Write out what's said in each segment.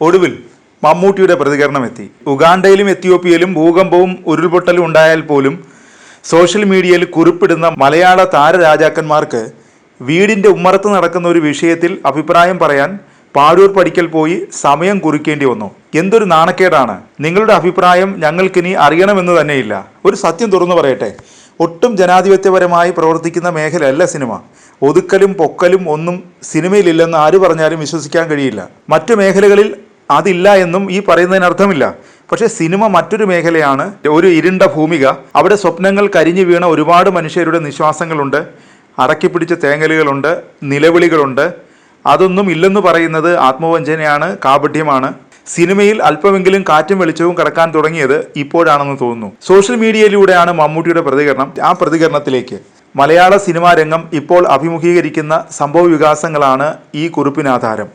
ഒടുവിൽ മമ്മൂട്ടിയുടെ പ്രതികരണമെത്തി. ഉഗാണ്ടയിലും എത്യോപ്യയിലും ഭൂകമ്പവും ഉരുൾപൊട്ടലും ഉണ്ടായാൽ പോലും സോഷ്യൽ മീഡിയയിൽ കുറിപ്പിടുന്ന മലയാള താരരാജാക്കന്മാർക്ക് വീടിൻ്റെ ഉമ്മറത്ത് നടക്കുന്ന ഒരു വിഷയത്തിൽ അഭിപ്രായം പറയാൻ പാഴൂർ പഠിക്കൽ പോയി സമയം കുറിക്കേണ്ടി വന്നു. എന്തൊരു നാണക്കേടാണ്. നിങ്ങളുടെ അഭിപ്രായം ഞങ്ങൾക്കിനി അറിയണമെന്ന് തന്നെയില്ല. ഒരു സത്യം തുറന്നു പറയട്ടെ, ഒട്ടും ജനാധിപത്യപരമായി പ്രവർത്തിക്കുന്ന മേഖലയല്ല സിനിമ. ഒതുക്കലും പൊക്കലും ഒന്നും സിനിമയിലില്ലെന്ന് ആര് പറഞ്ഞാലും വിശ്വസിക്കാൻ കഴിയില്ല. മറ്റു മേഖലകളിൽ അതില്ല എന്നും ഈ പറയുന്നതിനർത്ഥമില്ല. പക്ഷേ സിനിമ മറ്റൊരു മേഖലയാണ്, ഒരു ഇരുണ്ട ഭൂമിക. അവിടെ സ്വപ്നങ്ങൾ കരിഞ്ഞു വീണ ഒരുപാട് മനുഷ്യരുടെ നിശ്വാസങ്ങളുണ്ട്, അടക്കിപ്പിടിച്ച തേങ്ങലുകളുണ്ട്, നിലവിളികളുണ്ട്. അതൊന്നും ഇല്ലെന്ന് പറയുന്നത് ആത്മവഞ്ചനയാണ്, കാപട്യമാണ്. സിനിമയിൽ അല്പമെങ്കിലും കാറ്റും വെളിച്ചവും കടക്കാൻ തുടങ്ങിയത് ഇപ്പോഴാണെന്ന് തോന്നുന്നു. സോഷ്യൽ മീഡിയയിലൂടെയാണ് മമ്മൂട്ടിയുടെ പ്രതികരണം. ആ പ്രതികരണത്തിലേക്ക് മലയാള സിനിമാ രംഗം ഇപ്പോൾ അഭിമുഖീകരിക്കുന്ന സംഭവ വികാസങ്ങളാണ് ഈ കുറിപ്പിനാധാരം.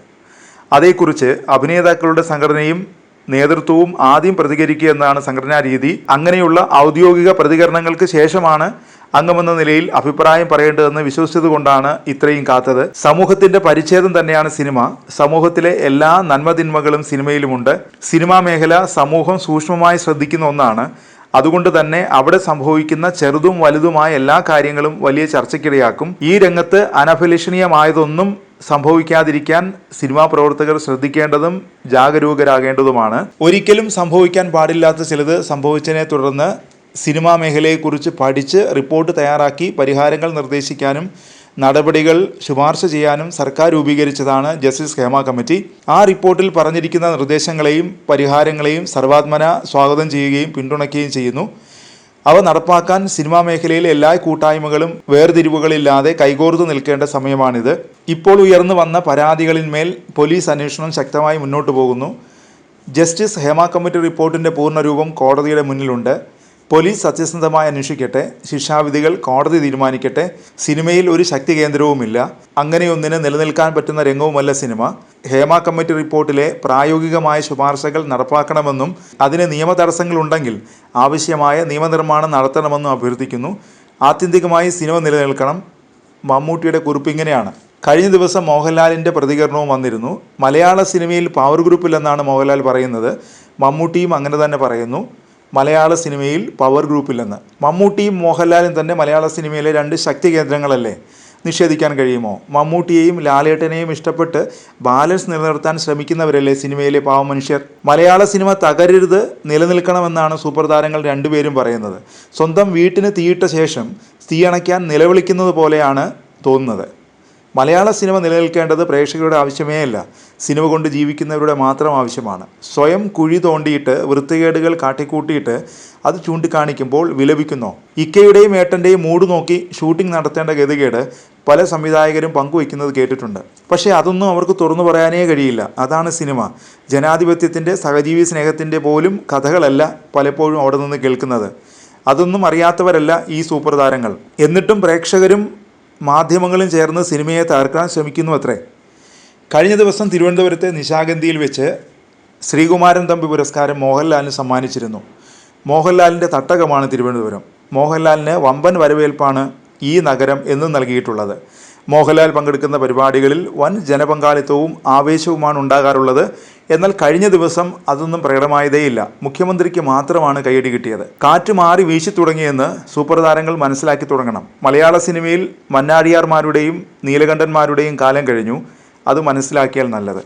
അതേക്കുറിച്ച് അഭിനേതാക്കളുടെ സംഘടനയും നേതൃത്വവും ആദ്യം പ്രതികരിക്കുക എന്നതാണ് സംഘടനാ രീതി. അങ്ങനെയുള്ള ഔദ്യോഗിക പ്രതികരണങ്ങൾക്ക് ശേഷമാണ് അംഗമെന്ന നിലയിൽ അഭിപ്രായം പറയേണ്ടതെന്ന് വിശ്വസിച്ചതുകൊണ്ടാണ് ഇത്രയും കാത്തത്. സമൂഹത്തിന്റെ പരിച്ഛേദം തന്നെയാണ് സിനിമ. സമൂഹത്തിലെ എല്ലാ നന്മതിന്മകളും സിനിമയിലുമുണ്ട്. സിനിമാ മേഖല സമൂഹം സൂക്ഷ്മമായി ശ്രദ്ധിക്കുന്ന ഒന്നാണ്. അതുകൊണ്ട് തന്നെ അവിടെ സംഭവിക്കുന്ന ചെറുതും വലുതുമായ എല്ലാ കാര്യങ്ങളും വലിയ ചർച്ചയ്ക്കിടയാക്കും. ഈ രംഗത്ത് അനഭിലഷണീയമായതൊന്നും സംഭവിക്കാതിരിക്കാൻ സിനിമാ പ്രവർത്തകർ ശ്രദ്ധിക്കേണ്ടതും ജാഗരൂകരാകേണ്ടതുമാണ്. ഒരിക്കലും സംഭവിക്കാൻ പാടില്ലാത്ത ചിലത് സംഭവിച്ചതിനെ തുടർന്ന് സിനിമാ മേഖലയെക്കുറിച്ച് പഠിച്ച് റിപ്പോർട്ട് തയ്യാറാക്കി പരിഹാരങ്ങൾ നിർദ്ദേശിക്കാനും നടപടികൾ ശുപാർശ ചെയ്യാനും സർക്കാർ രൂപീകരിച്ചതാണ് ജസ്റ്റിസ് ഹേമ കമ്മിറ്റി. ആ റിപ്പോർട്ടിൽ പറഞ്ഞിരിക്കുന്ന നിർദ്ദേശങ്ങളെയും പരിഹാരങ്ങളെയും സർവാത്മന സ്വാഗതം ചെയ്യുകയും പിന്തുണയ്ക്കുകയും ചെയ്യുന്നു. അവ നടപ്പാക്കാൻ സിനിമാ മേഖലയിലെ എല്ലാ കൂട്ടായ്മകളും വേർതിരിവുകളില്ലാതെ കൈകോർത്ത് നിൽക്കേണ്ട സമയമാണിത്. ഇപ്പോൾ ഉയർന്നു വന്ന പരാതികളിന്മേൽ പോലീസ് അന്വേഷണം ശക്തമായി മുന്നോട്ട് പോകുന്നു. ജസ്റ്റിസ് ഹേമ കമ്മിറ്റി റിപ്പോർട്ടിൻ്റെ പൂർണ്ണരൂപം കോടതിയുടെ മുന്നിലുണ്ട്. പോലീസ് സത്യസന്ധമായി അന്വേഷിക്കട്ടെ, ശിക്ഷാവിധികൾ കോടതി തീരുമാനിക്കട്ടെ. സിനിമയിൽ ഒരു ശക്തി കേന്ദ്രവുമില്ല, അങ്ങനെയൊന്നിന് നിലനിൽക്കാൻ പറ്റുന്ന രംഗവുമല്ല സിനിമ. ഹേമ കമ്മിറ്റി റിപ്പോർട്ടിലെ പ്രായോഗികമായ ശുപാർശകൾ നടപ്പാക്കണമെന്നും അതിന് നിയമ തടസ്സങ്ങളുണ്ടെങ്കിൽ ആവശ്യമായ നിയമനിർമ്മാണം നടത്തണമെന്നും അഭ്യർത്ഥിക്കുന്നു. ആത്യന്തികമായി സിനിമ നിലനിൽക്കണം. മമ്മൂട്ടിയുടെ കുറിപ്പ് ഇങ്ങനെയാണ്. കഴിഞ്ഞ ദിവസം മോഹൻലാലിൻ്റെ പ്രതികരണവും വന്നിരുന്നു. മലയാള സിനിമയിൽ പവർ ഗ്രൂപ്പില്ലെന്നാണ് മോഹൻലാൽ പറയുന്നത്. മമ്മൂട്ടിയും അങ്ങനെ തന്നെ പറയുന്നു. മലയാള സിനിമയിൽ പവർ ഗ്രൂപ്പില്ലെന്ന്. മമ്മൂട്ടിയും മോഹൻലാലും തന്നെ മലയാള സിനിമയിലെ രണ്ട് ശക്തി കേന്ദ്രങ്ങളല്ലേ, നിഷേധിക്കാൻ കഴിയുമോ? മമ്മൂട്ടിയെയും ലാലേട്ടനെയും ഇഷ്ടപ്പെട്ട് ബാലൻസ് നിലനിർത്താൻ ശ്രമിക്കുന്നവരല്ലേ സിനിമയിലെ പാവ മനുഷ്യർ? മലയാള സിനിമ തകരരുത്, നിലനിൽക്കണമെന്നാണ് സൂപ്പർ താരങ്ങൾ രണ്ടുപേരും പറയുന്നത്. സ്വന്തം വീട്ടിന് തീയിട്ട ശേഷം തീയണയ്ക്കാൻ നിലവിളിക്കുന്നത് പോലെയാണ് തോന്നുന്നത്. മലയാള സിനിമ നിലനിൽക്കേണ്ടത് പ്രേക്ഷകരുടെ ആവശ്യമേ അല്ല, സിനിമ കൊണ്ട് ജീവിക്കുന്നവരുടെ മാത്രം ആവശ്യമാണ്. സ്വയം കുഴി തോണ്ടിയിട്ട് വൃത്തികേടുകൾ കാട്ടിക്കൂട്ടിയിട്ട് അത് ചൂണ്ടിക്കാണിക്കുമ്പോൾ വിലപിക്കുന്നോ? ഇക്കയുടെയും ഏട്ടൻ്റെയും മൂഡ് നോക്കി ഷൂട്ടിംഗ് നടത്തേണ്ട ഗതികേട് പല സംവിധായകരും പങ്കുവയ്ക്കുന്നത് കേട്ടിട്ടുണ്ട്. പക്ഷേ അതൊന്നും അവർക്ക് തുറന്നു പറയാനേ കഴിയില്ല. അതാണ് സിനിമ. ജനാധിപത്യത്തിൻ്റെ, സഹജീവി സ്നേഹത്തിൻ്റെ പോലും കഥകളല്ല പലപ്പോഴും അവിടെ നിന്ന് കേൾക്കുന്നത്. അതൊന്നും അറിയാത്തവരല്ല ഈ സൂപ്പർ താരങ്ങൾ. എന്നിട്ടും പ്രേക്ഷകരും മാധ്യമങ്ങളും ചേർന്ന് സിനിമയെ തകർക്കാൻ ശ്രമിക്കുന്നു അത്രേ. കഴിഞ്ഞ ദിവസം തിരുവനന്തപുരത്തെ നിശാഗന്ധിയിൽ വെച്ച് ശ്രീകുമാരൻ തമ്പി പുരസ്കാരം മോഹൻലാലിന് സമ്മാനിച്ചിരുന്നു. മോഹൻലാലിൻ്റെ തട്ടകമാണ് തിരുവനന്തപുരം. മോഹൻലാലിന് വമ്പൻ വരവേൽപ്പാണ് ഈ നഗരം എന്നും നൽകിയിട്ടുള്ളത്. മോഹൻലാൽ പങ്കെടുക്കുന്ന പരിപാടികളിൽ വൻ ജനപങ്കാളിത്തവും ആവേശവുമാണ് ഉണ്ടാകാറുള്ളത്. എന്നാൽ കഴിഞ്ഞ ദിവസം അതൊന്നും പ്രകടമായതേയില്ല. മുഖ്യമന്ത്രിക്ക് മാത്രമാണ് കയ്യടി കിട്ടിയത്. കാറ്റ് മാറി വീശി തുടങ്ങിയെന്ന് സൂപ്പർ താരങ്ങൾ മനസ്സിലാക്കി തുടങ്ങണം. മലയാള സിനിമയിൽ മന്നാടിയാർമാരുടെയും നീലകണ്ഠന്മാരുടെയും കാലം കഴിഞ്ഞു. അത് മനസ്സിലാക്കിയാൽ നല്ലത്.